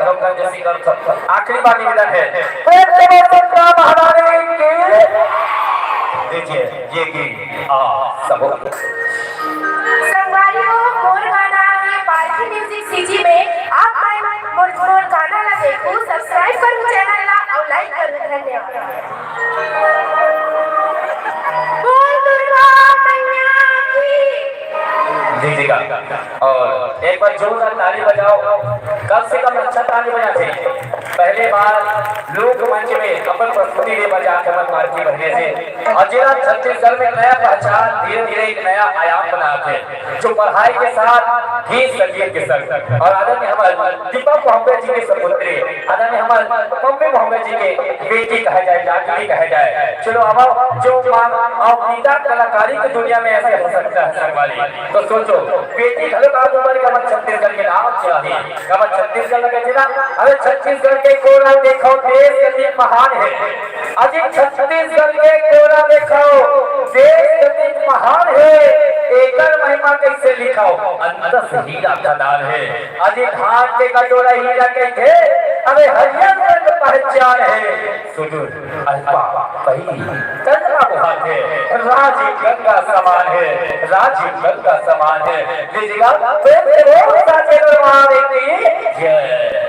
लोग का जैसी कर आखिरी बार निवेदन है प्रेम से बोल महारानी के दीजिए ये की सब संगवारियों मोर गाना है पालकी म्यूजिक सीजी में आप मोर गाना ला देखो सब्सक्राइब करो चैनल ला और लाइक करो धन्यवाद। बोल दुर्गा मैया की जी का और एक बार जोरदार ताली बजाओ कम से कम अच्छा ताली बजा चाहिए। पहले बार लोक मंच में अपन प्रस्तुति ले बजा कमल मार्ची बनने से और जिला छत्तीसगढ़ में नया पहचान धीरे धीरे एक नया आयाम बना थे जो पढ़ाई के साथ गीत संगीत के संग और आदरणीय हमारे दीपक मोहम्मद जी के सपुत्री आदरणीय हमारे पम्पी मोहम्मद जी के बेटी कहा जाए लाडली कहा जाए। चलो अब जो अवनीता कलाकारी की दुनिया में ऐसे हो सकता है सरवाली तो सोचो बेटी घलो का उम्र का छत्तीसगढ़ के नाम चाहिए का छत्तीसगढ़ लगे जिला अरे छत्तीसगढ़ के कोला देखो देश कितनी महान है अजी छत्तीसगढ़ के कोला देखो देश कितनी महान है एकल महिमा कैसे लिखाओ अंदर से हीरा खदान है अजी धान के कटोरा हीरा कहते अरे हरियर पहचान है सुदूर अल्पा कहीं चंद्रमा बुहार है राजीव गंगा समान है राजीव गंगा समान है लीजिएगा प्रेम से बोल साचे दरबार की जय।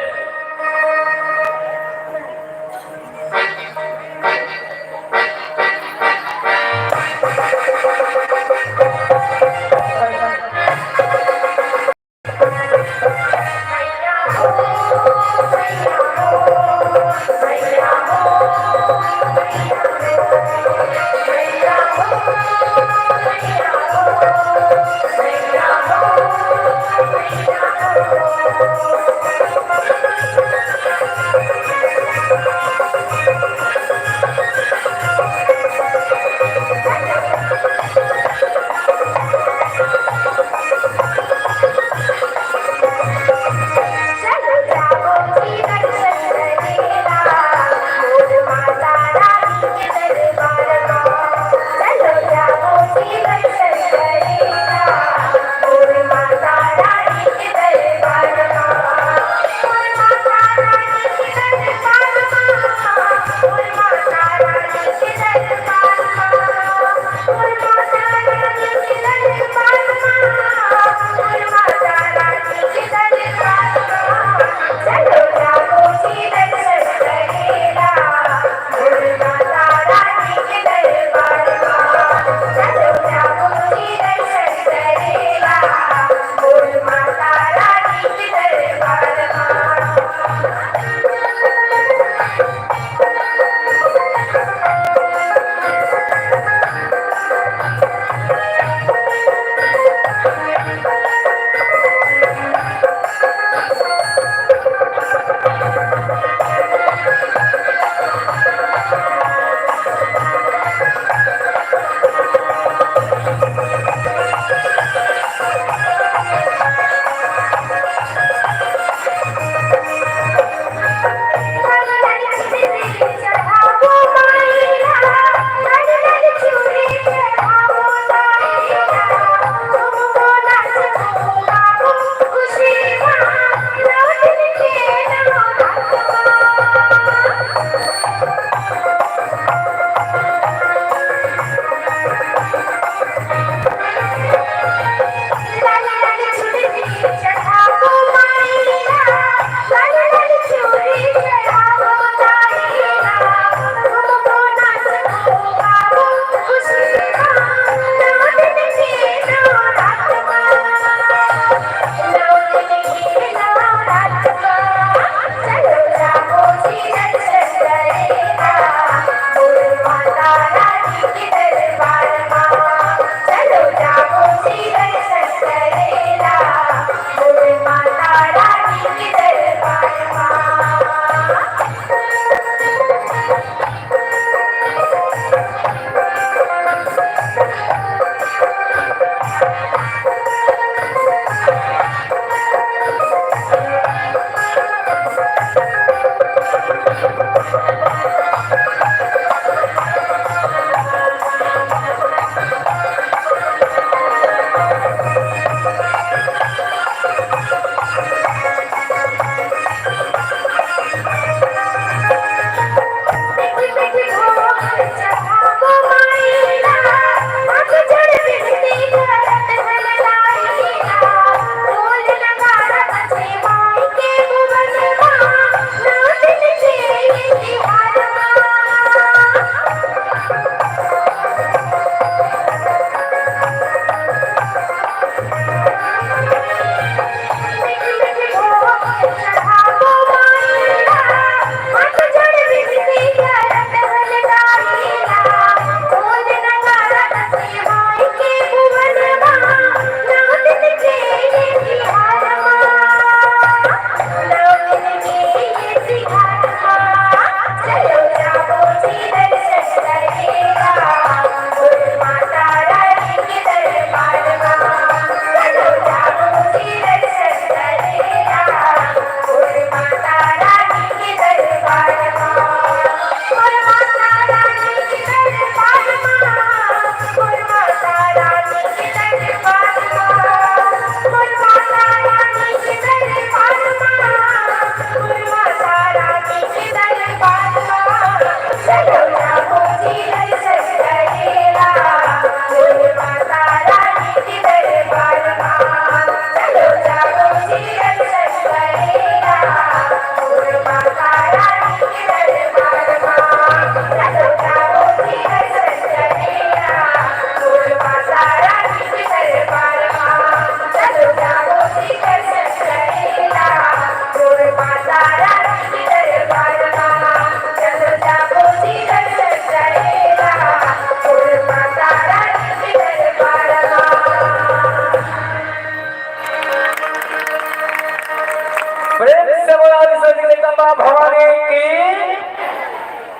आज सजने का भवानी की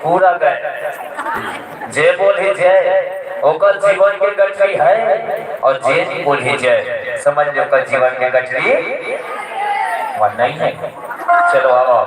पूरा गए जे बोले जय ओकर जीवन के गठरी है और जे नहीं बोले जय समझ लो ओकर जीवन के गठरी वो नहीं है। चलो आओ।